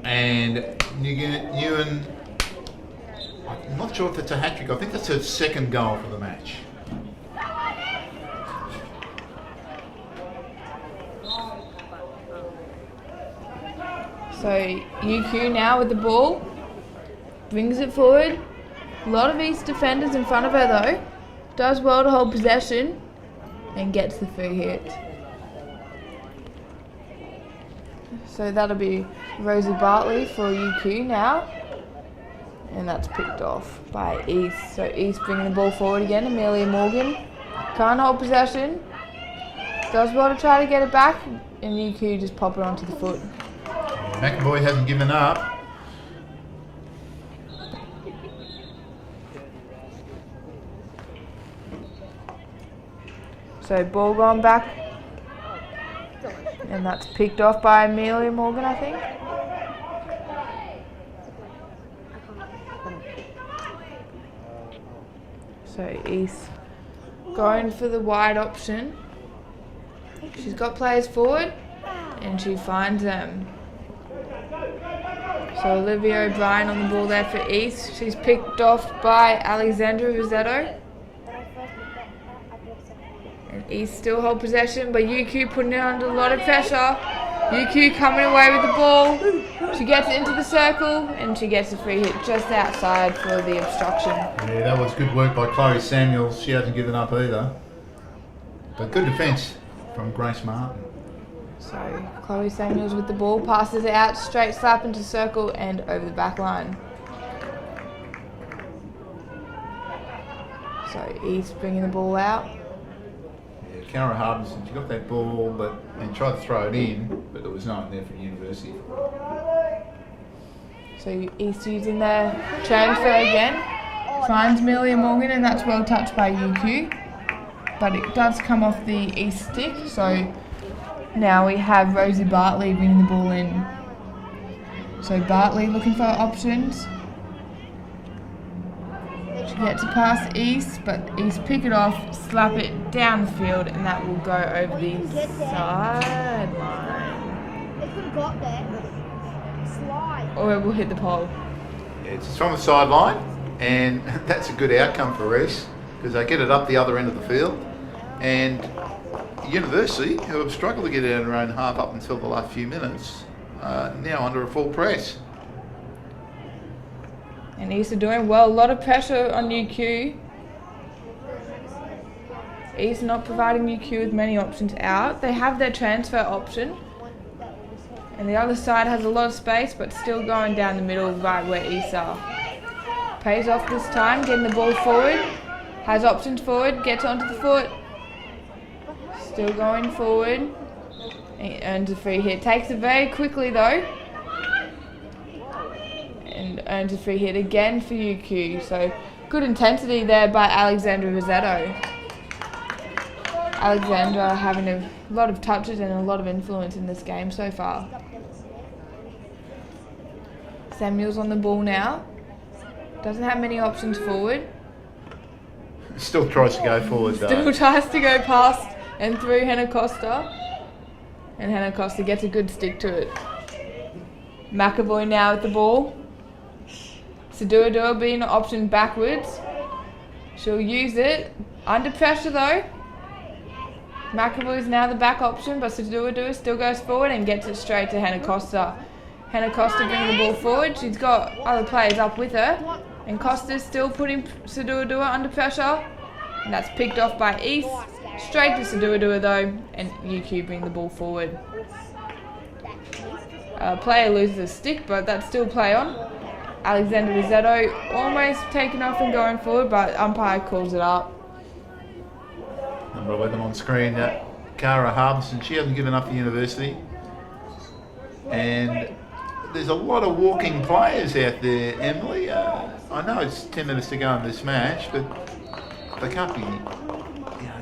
And Nguyen, I'm not sure if it's a hat-trick. I think that's her second goal for the match. So UQ now with the ball, brings it forward. A lot of East defenders in front of her though. Does well to hold possession and gets the free hit. So that'll be Rosie Bartley for UQ now. And that's picked off by East. So East bringing the ball forward again. Amelia Morgan can't hold possession. Does well to try to get it back, and UQ just pop it onto the foot. McAvoy hasn't given up. So ball gone back, and that's picked off by Amelia Morgan, I think. So East going for the wide option. She's got players forward, and she finds them. So Olivia O'Brien on the ball there for East. She's picked off by Alexandra Rossetto. And East still hold possession, but UQ putting it under a lot of pressure. UQ coming away with the ball. She gets it into the circle, and she gets a free hit just outside for the obstruction. Yeah, that was good work by Chloe Samuels. She hasn't given up either. But good defence from Grace Martin. So Chloe Samuels with the ball, passes it out, straight slap into circle and over the back line. So East bringing the ball out. Yeah, Kara Harbinson, she got that ball and tried to throw it in, but there was no one there for University. So East using their transfer again. Finds Amelia Morgan, and that's well touched by UQ. But it does come off the East stick, so now we have Rosie Bartley bringing the ball in. So Bartley looking for options. She gets it past East, but East pick it off, slap it down the field, and that will go over the sideline. They could have got there. Slide. Or it will hit the pole. It's from the sideline, and that's a good outcome for East because they get it up the other end of the field. And University, who have struggled to get it in their own half up until the last few minutes, now under a full press. And East are doing well. A lot of pressure on UQ. East not providing UQ with many options out. They have their transfer option. And the other side has a lot of space, but still going down the middle right where East are. Pays off this time, getting the ball forward. Has options forward, gets onto the foot. Still going forward. And earns a free hit. Takes it very quickly though. And earns a free hit again for UQ. So good intensity there by Alexandra Rossetto. Alexandra having a lot of touches and a lot of influence in this game so far. Samuel's on the ball now. Doesn't have many options forward. Still tries to go forward though. Still tries to go past and through Hannah Costa. And Hannah Costa gets a good stick to it. McAvoy now with the ball. Sadua being an option backwards. She'll use it. Under pressure though. McAvoy's now the back option, but Sadua still goes forward and gets it straight to Hannah Costa. Hannah Costa bringing the ball forward. She's got other players up with her. And Costa's still putting Sadua under pressure. And that's picked off by East. Straight to Sadua though. And UQ bring the ball forward. Player loses a stick, but that's still play on. Alexander Rossetto almost taken off and going forward, but umpire calls it up. Number 11 on screen, Cara Harbison. She hasn't given up the university. And there's a lot of walking players out there, Emily. I know it's 10 minutes to go in this match, but they can't be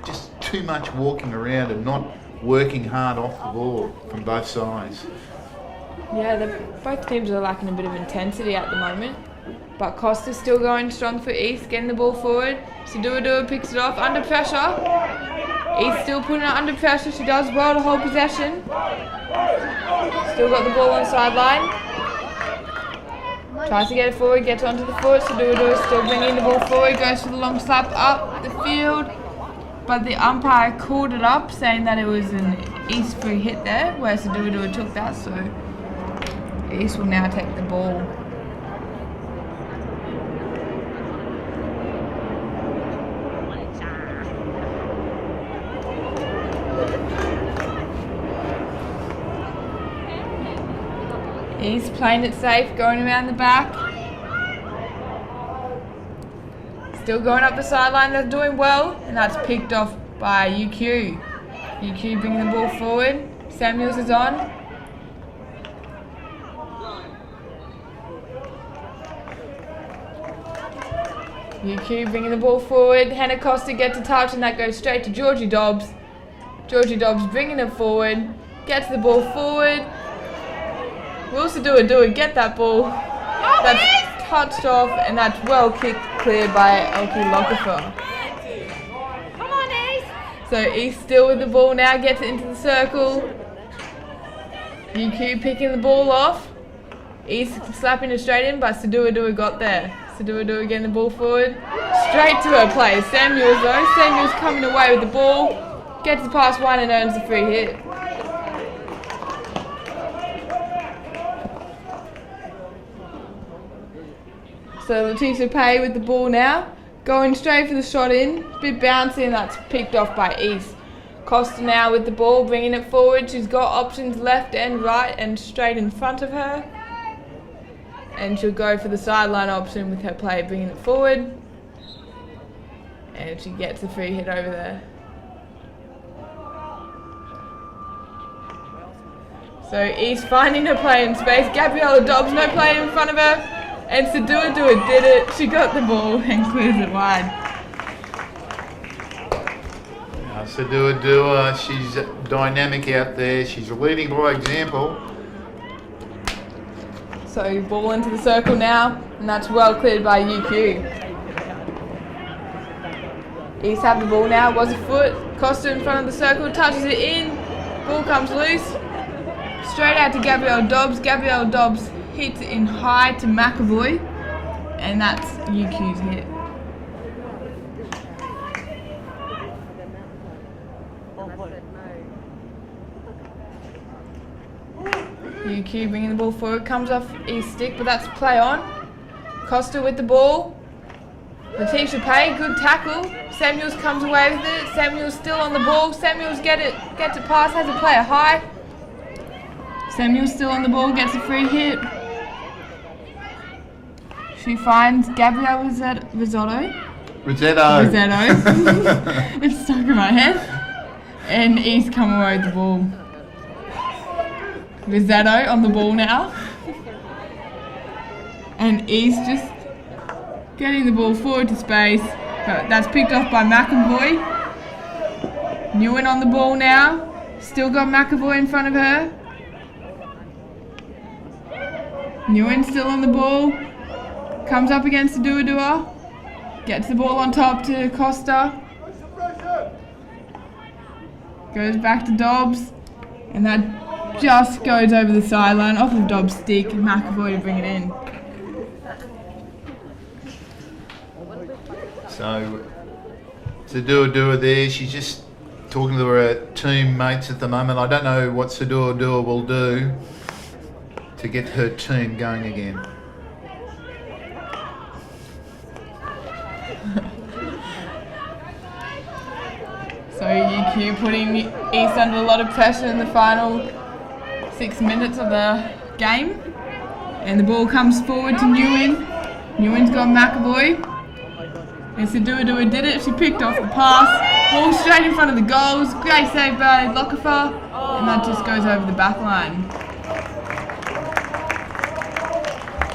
just too much walking around and not working hard off the ball from both sides. Yeah, both teams are lacking a bit of intensity at the moment. But Costa's still going strong for East, getting the ball forward. Sadua picks it off under pressure. East still putting it under pressure. She does well to hold possession. Still got the ball on the sideline. Tries to get it forward, gets onto the foot. Sadua still bringing the ball forward, goes for the long slap up the field. But the umpire called it up, saying that it was an East free hit there, where Sadua took that, so East will now take the ball. East playing it safe, going around the back. Still going up the sideline, they're doing well, and that's picked off by UQ. UQ bringing the ball forward. Samuels is on. UQ bringing the ball forward. Hannah Costa gets a touch, and that goes straight to Georgie Dobbs. Georgie Dobbs bringing it forward. Gets the ball forward. Will Sadua get that ball. That's touched off, and that's well kicked clear by Elkie Lokafer. Come on, East. So East still with the ball now, gets it into the circle. UQ picking the ball off. East slapping it straight in, but Sadua got there. Sadua getting the ball forward. Straight to her player, Samuels though. Samuels coming away with the ball. Gets it past one and earns the free hit. So Letitia Pay with the ball now, going straight for the shot in, bit bouncy, and that's picked off by East. Costa now with the ball, bringing it forward. She's got options left and right and straight in front of her. And she'll go for the sideline option with her player bringing it forward. And she gets a free hit over there. So East finding her player in space. Gabriella Dobbs, no player in front of her. And Sadua did it. She got the ball and clears it wide. Sadua, she's dynamic out there. She's leading by example. So ball into the circle now, and that's well cleared by UQ. East have the ball now, was a foot. Costa in front of the circle, touches it in. Ball comes loose. Straight out to Gabrielle Dobbs. Gabrielle Dobbs hits in high to McAvoy, and that's UQ's hit. UQ bringing the ball forward, comes off East stick, but that's play on. Costa with the ball. Letitia Pay, good tackle. Samuels comes away with it. Samuels still on the ball. Samuels gets it past, has a player high. Samuels still on the ball, gets a free hit. She finds Gabrielle Risotto. It's stuck in my head. And East come away with the ball. Risotto on the ball now. And East just getting the ball forward to space. But that's picked off by McAvoy. Nguyen on the ball now. Still got McAvoy in front of her. Nguyen still on the ball. Comes up against the Duadua. Gets the ball on top to Costa. Goes back to Dobbs. And that just goes over the sideline off of Dobbs' stick. McAvoy to bring it in. So, Sadua there, she's just talking to her teammates at the moment. I don't know what Sadua will do to get her team going again. So UQ putting East under a lot of pressure in the final 6 minutes of the game. And the ball comes forward to Nguyen. Nguyen's got McAvoy. And Sadua did it. She picked off the pass. Ball straight in front of the goals. Great save by Lokafa. And that just goes over the back line.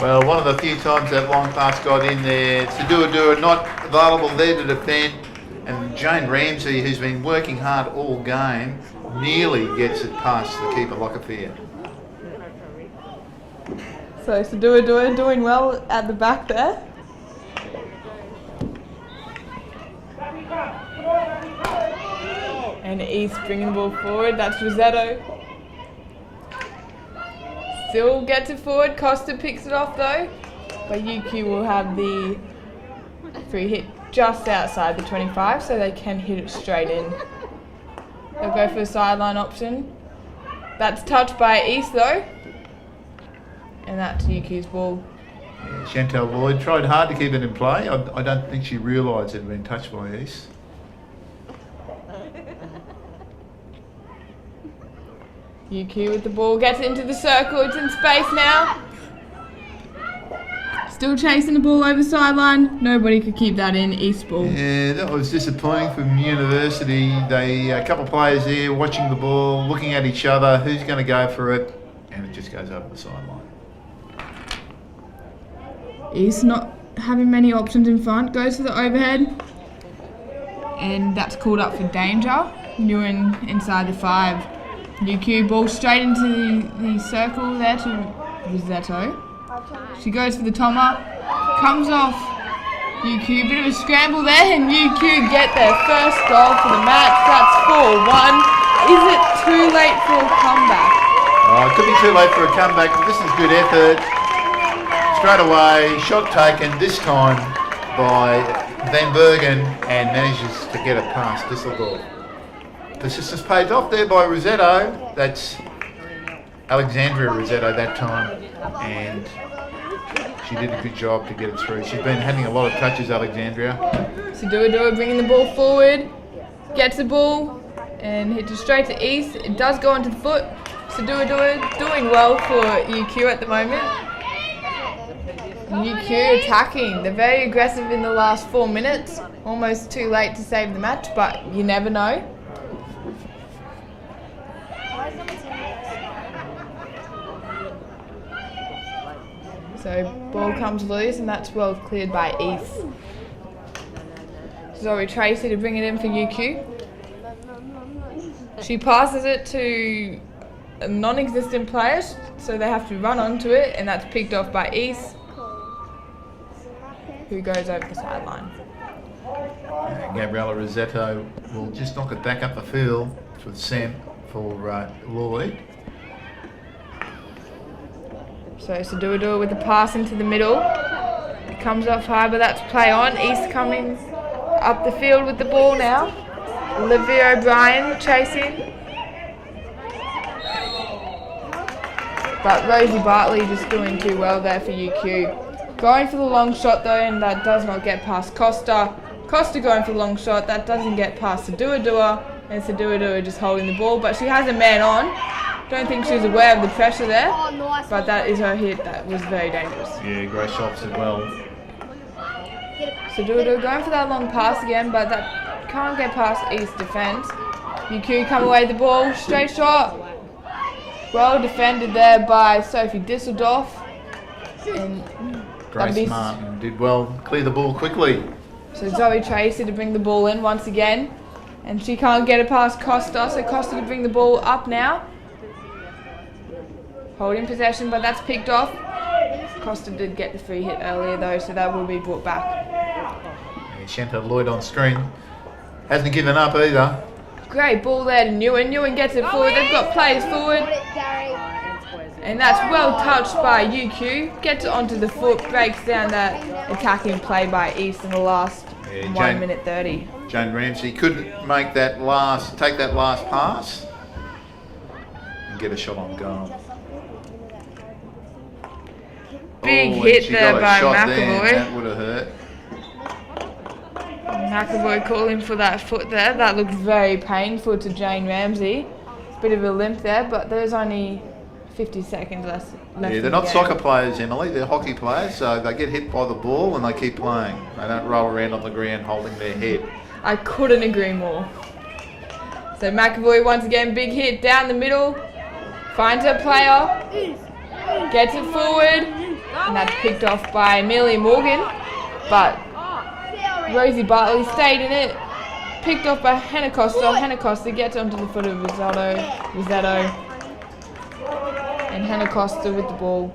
Well, one of the few times that long pass got in there, Sadua not available there to defend. And Jane Ramsey, who's been working hard all game, nearly gets it past the keeper, Lokafa. So Sadua doing well at the back there. And East bringing the ball forward. That's Rossetto. Still gets it forward. Costa picks it off though. But UQ will have the free hit just outside the 25, so they can hit it straight in. They'll go for the sideline option. That's touched by East though. And that's UQ's ball. Yeah, Chantal Lloyd tried hard to keep it in play. I don't think she realised it had been touched by East. UQ with the ball, gets it into the circle, it's in space now. Still chasing the ball over the sideline. Nobody could keep that in. East ball. Yeah, that was disappointing from University. A couple of players there watching the ball, looking at each other. Who's going to go for it? And it just goes over the sideline. East not having many options in front. Goes for the overhead. And that's called up for danger. Nguyen inside the 5. UQ ball straight into the circle there to Rossetto. She goes for the Toma. Comes off UQ. Bit of a scramble there, and UQ get their first goal for the match. That's 4-1. Is it too late for a comeback? Oh, it could be too late for a comeback, but this is good effort. Straight away, shot taken, this time by Van Bergen, and manages to get it past Düsseldorf. Persistence paid off there by Rossetto. That's Alexandria Rossetto that time, and she did a good job to get it through. She's been having a lot of touches, Alexandria. Sadua bringing the ball forward, gets the ball and hits it straight to East. It does go onto the foot. Sadua doing well for UQ at the moment. UQ attacking. They're very aggressive in the last 4 minutes. Almost too late to save the match, but you never know. So ball comes loose and that's well cleared by East. Zoe Tracy to bring it in for UQ. She passes it to a non-existent player, so they have to run onto it, and that's picked off by East, who goes over the sideline. Gabriella Rossetto will just knock it back up the field with Sam for Lloyd. So Sadua with the pass into the middle. It comes up high, but that's play on. East coming up the field with the ball now. Olivia O'Brien chasing. But Rosie Bartley just doing too well there for UQ. Going for the long shot though, and that does not get past Costa. Costa going for the long shot, that doesn't get past Sadua, and Sadua just holding the ball, but she has a man on. Don't think she was aware of the pressure there, Oh, nice. but that is her hit. That was very dangerous. Yeah, great shots as well. Sadua going for that long pass again, but that can't get past East defence. UQ come away with the ball, straight shot. Well defended there by Sophie Disseldorf. And Grace That'd be- Martin did well, clear the ball quickly. so Zoe Tracy to bring the ball in once again. And she can't get it past Costa, so Costa to bring the ball up now. Holding possession, but that's picked off. Costa did get the free hit earlier though, so that will be brought back. And Shanta Lloyd on screen. Hasn't given up either. Great ball there to Newen. Newen gets it forward. They've got players forward. Got it, Gary. And that's well touched by UQ. Gets it onto the foot, breaks down that attacking play by East in the last Yeah, 1 Jane- minute 30. Jane Ramsey couldn't make take that last pass and get a shot on goal. Big and hit she there got a by shot there, McAvoy. that would have hurt. McAvoy calling for that foot there. That looked very painful to Jane Ramsey. Bit of a limp there, but there's only 50 seconds left. Yeah, in they're the not game. soccer players, Emily. They're hockey players, so they get hit by the ball and they keep playing. They don't roll around on the ground holding their head. I couldn't agree more. So McAvoy once again, big hit down the middle. Finds her player. Gets it forward. And that's picked off by Amelia Morgan. But Rosie Bartley stayed in it. Picked off by Hannah Costa. Hannah Costa gets onto the foot of Rossetto. And Hannah Costa with the ball.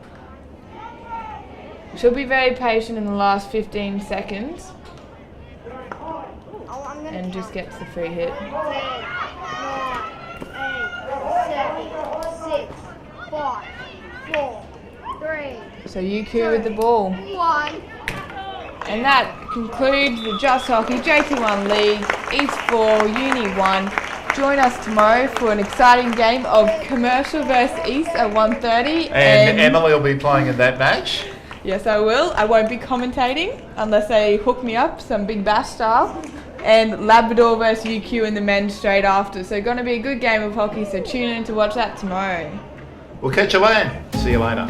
She'll be very patient in the last 15 seconds. And just gets the free hit. 10, 9, 8, 7, 6, 5, 4, 3, So UQ with the ball. 1. And that concludes the Just Hockey JT1 League, East 4, Uni 1. Join us tomorrow for an exciting game of Commercial versus East at 1:30. And Emily will be playing in that match. Yes, I will. I won't be commentating unless they hook me up, some big bash style. And Labrador versus UQ in the men straight after. So going to be a good game of hockey, so tune in to watch that tomorrow. We'll catch you later. See you later.